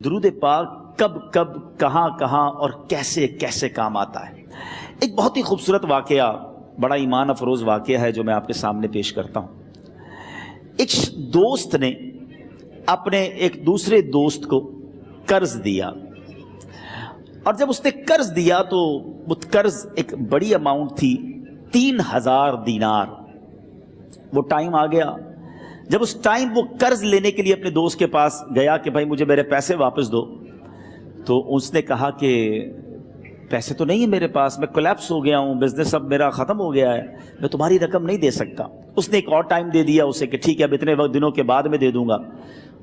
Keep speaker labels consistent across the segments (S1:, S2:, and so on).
S1: درود پاک کب کب کہاں کہاں اور کیسے کیسے کام آتا ہے۔ ایک بہت ہی خوبصورت واقعہ، بڑا ایمان افروز واقعہ ہے جو میں آپ کے سامنے پیش کرتا ہوں۔ ایک دوست نے اپنے ایک دوسرے دوست کو قرض دیا، اور جب اس نے قرض دیا تو وہ قرض ایک بڑی اماؤنٹ تھی، 3000 دینار۔ وہ ٹائم آ گیا جب اس ٹائم وہ قرض لینے کے لیے اپنے دوست کے پاس گیا کہ بھائی مجھے میرے پیسے واپس دو، تو اس نے کہا کہ پیسے تو نہیں ہے میرے پاس، میں کولیپس ہو گیا ہوں، بزنس اب میرا ختم ہو گیا ہے، میں تمہاری رقم نہیں دے سکتا۔ اس نے ایک اور ٹائم دے دیا اسے کہ ٹھیک ہے اب اتنے وقت دنوں کے بعد میں دے دوں گا۔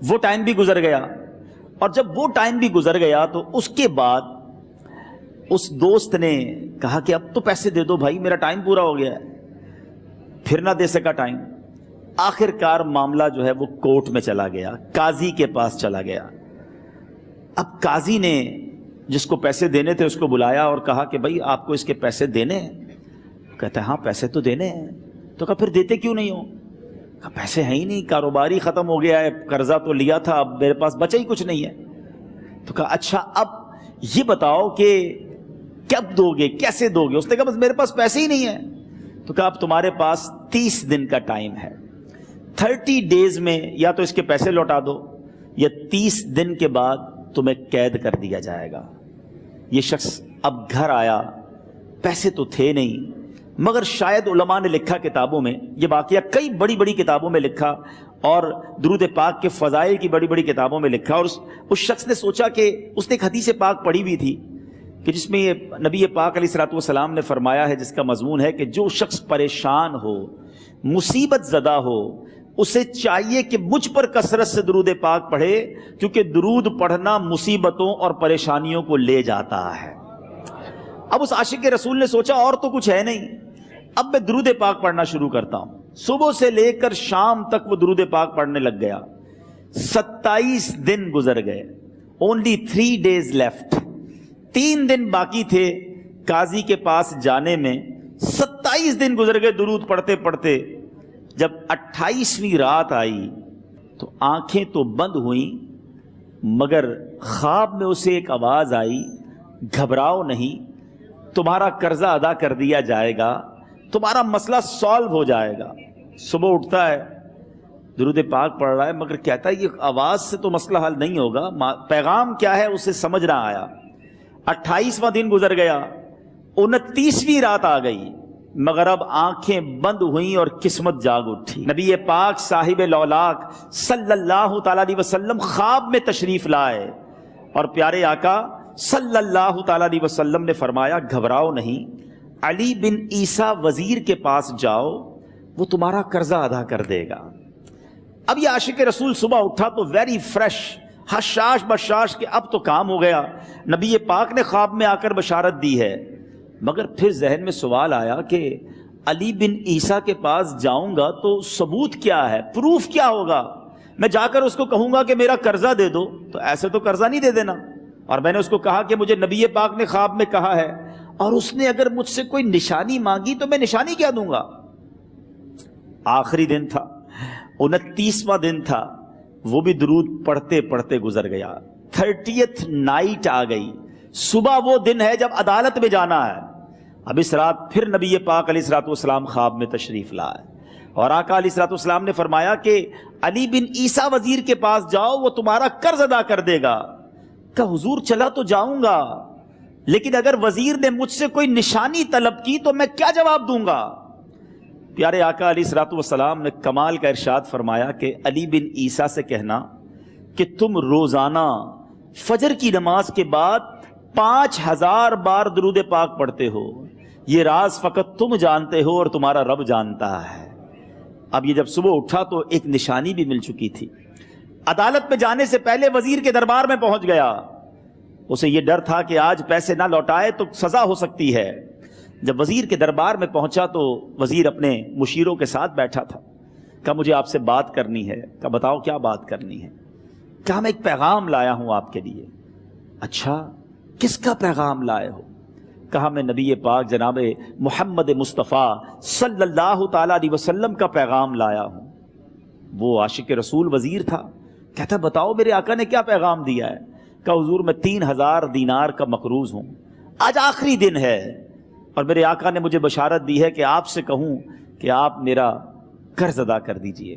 S1: وہ ٹائم بھی گزر گیا، اور جب وہ ٹائم بھی گزر گیا تو اس کے بعد اس دوست نے کہا کہ اب تو پیسے دے دو بھائی، میرا ٹائم پورا ہو گیا ہے۔ پھر نہ دے سکا ٹائم۔ آخر کار معاملہ جو ہے وہ کورٹ میں چلا گیا، قاضی کے پاس چلا گیا۔ اب قاضی نے جس کو پیسے دینے تھے اس کو بلایا اور کہا کہ بھائی آپ کو اس کے پیسے دینے ہیں؟ کہتا ہے ہاں پیسے تو دینے ہیں۔ تو کہا پھر دیتے کیوں نہیں ہو؟ کہا پیسے ہیں ہی نہیں، کاروبار ہی ختم ہو گیا ہے، قرضہ تو لیا تھا، اب میرے پاس بچا ہی کچھ نہیں ہے۔ تو کہا اچھا اب یہ بتاؤ کہ کب دو گے، کیسے دو گے؟ اس نے کہا بس میرے پاس پیسے ہی نہیں ہیں۔ تو کہا اب تمہارے پاس 30 دن کا ٹائم ہے، 30 ڈیز میں یا تو اس کے پیسے لوٹا دو یا 30 دن کے بعد تمہیں قید کر دیا جائے گا۔ یہ شخص اب گھر آیا، پیسے تو تھے نہیں، مگر شاید علماء نے لکھا کتابوں میں، یہ واقعہ کئی بڑی بڑی کتابوں میں لکھا اور درود پاک کے فضائل کی بڑی بڑی کتابوں میں لکھا، اور اس شخص نے سوچا کہ اس نے ایک حدیث پاک پڑھی ہوئی تھی کہ جس میں یہ نبی پاک علیہ الصلوۃ والسلام نے فرمایا ہے، جس کا مضمون ہے کہ جو شخص پریشان ہو، مصیبت زدہ ہو، اسے چاہیے کہ مجھ پر کثرت سے درود پاک پڑھے، کیونکہ درود پڑھنا مصیبتوں اور پریشانیوں کو لے جاتا ہے۔ اب اس عاشق رسول نے سوچا اور تو کچھ ہے نہیں، اب میں درود پاک پڑھنا شروع کرتا ہوں۔ صبح سے لے کر شام تک وہ درود پاک پڑھنے لگ گیا۔ 27 دن گزر گئے، only 3 days left، 3 دن باقی تھے قاضی کے پاس جانے میں۔ 27 دن گزر گئے درود پڑھتے پڑھتے۔ جب 28ویں رات آئی تو آنکھیں تو بند ہوئیں، مگر خواب میں اسے ایک آواز آئی، گھبراؤ نہیں، تمہارا قرضہ ادا کر دیا جائے گا، تمہارا مسئلہ سالو ہو جائے گا۔ صبح اٹھتا ہے، درود پاک پڑھ رہا ہے، مگر کہتا ہے یہ آواز سے تو مسئلہ حل نہیں ہوگا، پیغام کیا ہے اسے سمجھ نہ آیا۔ 28واں دن گزر گیا، 29ویں رات آ گئی، مگر اب آنکھیں بند ہوئیں اور قسمت جاگ اٹھی۔ نبی پاک صاحب لولاک صلی اللہ تعالیٰ علیہ وسلم خواب میں تشریف لائے، اور پیارے آقا صلی اللہ تعالیٰ علیہ وسلم نے فرمایا گھبراؤ نہیں، علی بن عیسیٰ وزیر کے پاس جاؤ، وہ تمہارا قرضہ ادا کر دے گا۔ اب یہ عاشق رسول صبح اٹھا تو ویری فریش، حشاش بشاش کہ اب تو کام ہو گیا، نبی پاک نے خواب میں آ کر بشارت دی ہے۔ مگر پھر ذہن میں سوال آیا کہ علی بن عیسیٰ کے پاس جاؤں گا تو ثبوت کیا ہے، پروف کیا ہوگا؟ میں جا کر اس کو کہوں گا کہ میرا قرضہ دے دو تو ایسے تو قرضہ نہیں دے دینا، اور میں نے اس کو کہا کہ مجھے نبی پاک نے خواب میں کہا ہے، اور اس نے اگر مجھ سے کوئی نشانی مانگی تو میں نشانی کیا دوں گا؟ آخری دن تھا، 29واں دن تھا، وہ بھی درود پڑھتے پڑھتے گزر گیا۔ 30th نائٹ آ گئی، صبح وہ دن ہے جب عدالت میں جانا ہے۔ اب اس رات پھر نبی پاک علیہ الصلوۃ والسلام خواب میں تشریف لائے، اور آقا علیہ الصلوۃ والسلام نے فرمایا کہ علی بن عیسیٰ وزیر کے پاس جاؤ، وہ تمہارا قرض ادا کر دے گا۔ کہ حضور چلا تو جاؤں گا، لیکن اگر وزیر نے مجھ سے کوئی نشانی طلب کی تو میں کیا جواب دوں گا؟ پیارے آقا علیہ الصلوۃ والسلام نے کمال کا ارشاد فرمایا کہ علی بن عیسیٰ سے کہنا کہ تم روزانہ فجر کی نماز کے بعد 5000 بار درود پاک پڑھتے ہو، یہ راز فقط تم جانتے ہو اور تمہارا رب جانتا ہے۔ اب یہ جب صبح اٹھا تو ایک نشانی بھی مل چکی تھی۔ عدالت میں جانے سے پہلے وزیر کے دربار میں پہنچ گیا، اسے یہ ڈر تھا کہ آج پیسے نہ لوٹائے تو سزا ہو سکتی ہے۔ جب وزیر کے دربار میں پہنچا تو وزیر اپنے مشیروں کے ساتھ بیٹھا تھا۔ کہا مجھے آپ سے بات کرنی ہے۔ کہا بتاؤ کیا بات کرنی ہے؟ کہا میں ایک پیغام لایا ہوں آپ کے لیے۔ اچھا کس کا پیغام لائے ہو؟ کہا میں نبی پاک جناب محمد مصطفیٰ صلی اللہ تعالیٰ علیہ وسلم کا پیغام لایا ہوں۔ وہ عاشق رسول وزیر تھا، کہتا بتاؤ میرے آقا نے کیا پیغام دیا ہے؟ کہ حضور میں 3000 دینار کا مقروض ہوں، آج آخری دن ہے اور میرے آقا نے مجھے بشارت دی ہے کہ آپ سے کہوں کہ آپ میرا قرض ادا کر دیجئے۔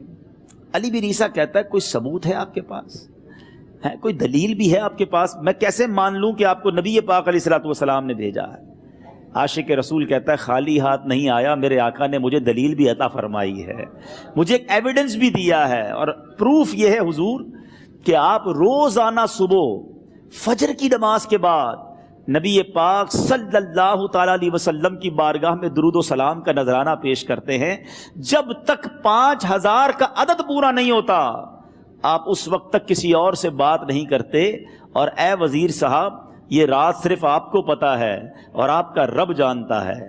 S1: علی بن عیسیٰ کہتا ہے کوئی ثبوت ہے آپ کے پاس؟ ہے کوئی دلیل بھی ہے آپ کے پاس؟ میں کیسے مان لوں کہ آپ کو نبی پاک علیہ الصلوۃ والسلام نے بھیجا ہے؟ عاشق رسول کہتا ہے خالی ہاتھ نہیں آیا، میرے آقا نے مجھے دلیل بھی عطا فرمائی ہے، مجھے ایک ایویڈنس بھی دیا ہے، اور پروف یہ ہے حضور کہ آپ روزانہ صبح فجر کی نماز کے بعد نبی پاک صلی اللہ تعالی علیہ وسلم کی بارگاہ میں درود و سلام کا نذرانہ پیش کرتے ہیں۔ جب تک 5000 کا عدد پورا نہیں ہوتا آپ اس وقت تک کسی اور سے بات نہیں کرتے، اور اے وزیر صاحب یہ راز صرف آپ کو پتا ہے اور آپ کا رب جانتا ہے۔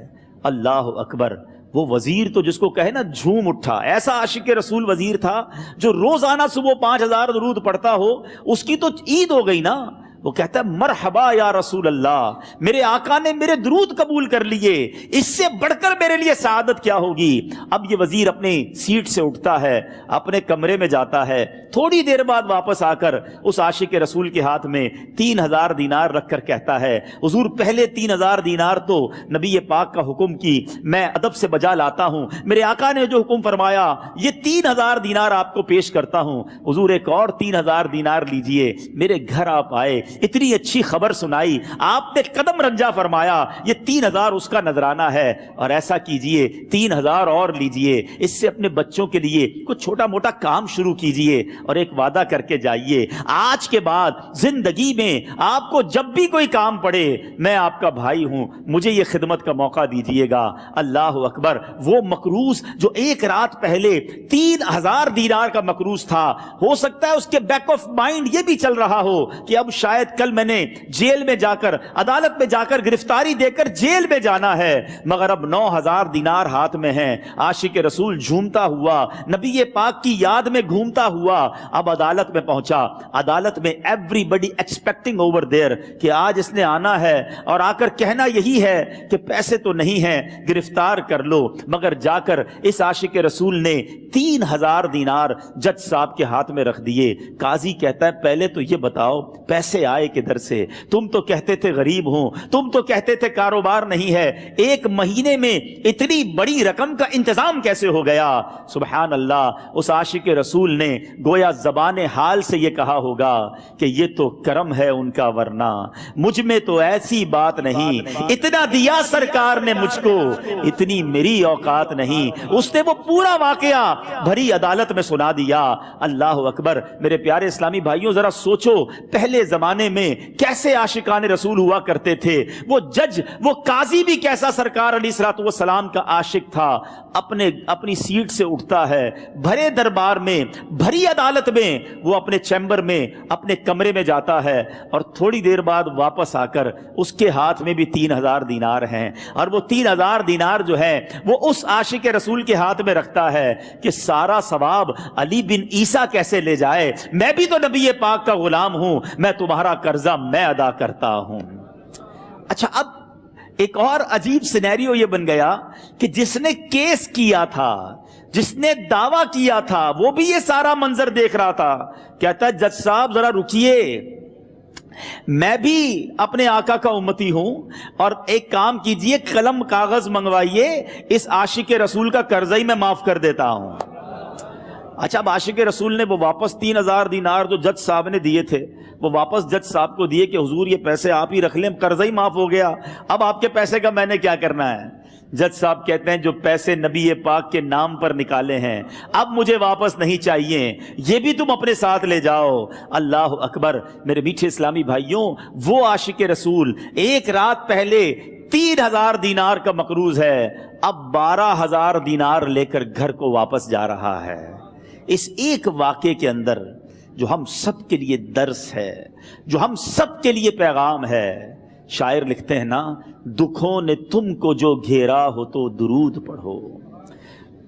S1: اللہ اکبر! وہ وزیر تو جس کو کہے نا جھوم اٹھا، ایسا عاشق رسول وزیر تھا جو روزانہ صبح 5000 درود پڑھتا ہو، اس کی تو عید ہو گئی نا۔ وہ کہتا ہے مرحبا یا رسول اللہ، میرے آقا نے میرے درود قبول کر لیے، اس سے بڑھ کر میرے لیے سعادت کیا ہوگی؟ اب یہ وزیر اپنے سیٹ سے اٹھتا ہے، اپنے کمرے میں جاتا ہے، تھوڑی دیر بعد واپس آ کر اس عاشق رسول کے ہاتھ میں 3000 دینار رکھ کر کہتا ہے حضور پہلے 3000 دینار تو نبی پاک کا حکم کی میں ادب سے بجا لاتا ہوں، میرے آقا نے جو حکم فرمایا یہ 3000 دینار آپ کو پیش کرتا ہوں، حضور ایک اور 3000 دینار لیجئے۔ میرے گھر آپ آئے، اتنی اچھی خبر سنائی، آپ نے قدم رنجا فرمایا، یہ 3000 اس کا نذرانہ ہے، اور ایسا کیجئے 3000 اور لیجئے، اس سے اپنے بچوں کے لیے کچھ چھوٹا موٹا کام شروع کیجئے، اور ایک وعدہ کر کے جائیے آج کے بعد زندگی میں آپ کو جب بھی کوئی کام پڑے میں آپ کا بھائی ہوں، مجھے یہ خدمت کا موقع دیجئے گا۔ اللہ اکبر! وہ مقروض جو ایک رات پہلے 3000 دینار کا مقروض تھا، ہو سکتا ہے اس کے بیک آف مائنڈ یہ بھی چل رہا ہو کہ اب شاید کل میں نے جیل میں جا کر عدالت میں جا کر گرفتاری دے کر جیل میں جانا ہے، مگر اب 9000 دینار ہاتھ میں ہیں۔ عاشق رسول جھومتا ہوا نبی پاک کی یاد میں گھومتا ہوا اب عدالت میں پہنچا۔ عدالت میں everybody expecting over there کہ آج اس نے آنا ہے اور آ کر کہنا یہی ہے کہ پیسے تو نہیں ہیں، گرفتار کر لو، مگر جا کر اس عاشق رسول نے 3000 دینار جج صاحب کے ہاتھ میں رکھ دیے۔ قاضی کہتا ہے پہلے تو یہ بتاؤ پیسے آئے کدھر سے؟ تم تو کہتے تھے غریب ہوں، تم تو کہتے تھے کاروبار نہیں ہے، ایک مہینے میں اتنی بڑی رقم کا انتظام کیسے ہو گیا؟ سبحان اللہ! اس عاشق رسول نے گویا زبان حال سے یہ کہا ہوگا کہ یہ تو کرم ہے ان کا، ورنہ مجھ میں تو ایسی بات نہیں، اتنا دیا سرکار نے مجھ کو، اتنی میری اوقات نہیں۔ اس نے وہ پورا واقعہ بھری عدالت میں سنا دیا۔ اللہ اکبر! میرے پیارے اسلامی بھائیوں ذرا سوچو پہلے زمانے میں کیسے عاشقان رسول ہوا کرتے تھے، وہ جج وہ قاضی بھی کیسا سرکار علیہ الصلوۃ والسلام کا عاشق تھا۔ اپنی سیٹ سے اٹھتا ہے، بھرے دربار میں بھری عدالت میں وہ اپنے چیمبر میں اپنے کمرے میں جاتا ہے، اور تھوڑی دیر بعد واپس آ کر اس کے ہاتھ میں بھی 3000 دینار ہیں، اور وہ 3000 دینار جو ہے وہ اس عاشق رسول کے ہاتھ میں رکھتا ہے کہ سارا ثواب علی بن عیسیٰ کیسے لے جائے، میں بھی تو نبی پاک کا غلام ہوں، میں تمہارا قرضہ میں ادا کرتا ہوں۔ اچھا، اب ایک اور عجیب سینیریو یہ بن گیا کہ جس نے کیس کیا تھا، جس نے دعویٰ کیا تھا، وہ بھی یہ سارا منظر دیکھ رہا تھا۔ کہتا ہے جج صاحب ذرا رکیے، میں بھی اپنے آقا کا امتی ہوں، اور ایک کام کیجئے قلم کاغذ منگوائیے، اس عاشق رسول کا قرضہ ہی میں معاف کر دیتا ہوں۔ اچھا، اب عاشق رسول نے وہ واپس 3000 دینار جو جج صاحب نے دیے تھے وہ واپس جج صاحب کو دیے کہ حضور یہ پیسے آپ ہی رکھ لیں، قرضہ ہی معاف ہو گیا، اب آپ کے پیسے کا میں نے کیا کرنا ہے؟ جج صاحب کہتے ہیں جو پیسے نبی پاک کے نام پر نکالے ہیں اب مجھے واپس نہیں چاہیے، یہ بھی تم اپنے ساتھ لے جاؤ۔ اللہ اکبر! میرے میٹھے اسلامی بھائیوں، وہ عاشق رسول ایک رات پہلے 3000 دینار کا مقروض ہے، اب 12000 دینار لے کر گھر کو واپس جا رہا ہے۔ اس ایک واقعے کے اندر جو ہم سب کے لیے درس ہے، جو ہم سب کے لیے پیغام ہے، شاعر لکھتے ہیں نا، دکھوں نے تم کو جو گھیرا ہو تو درود پڑھو،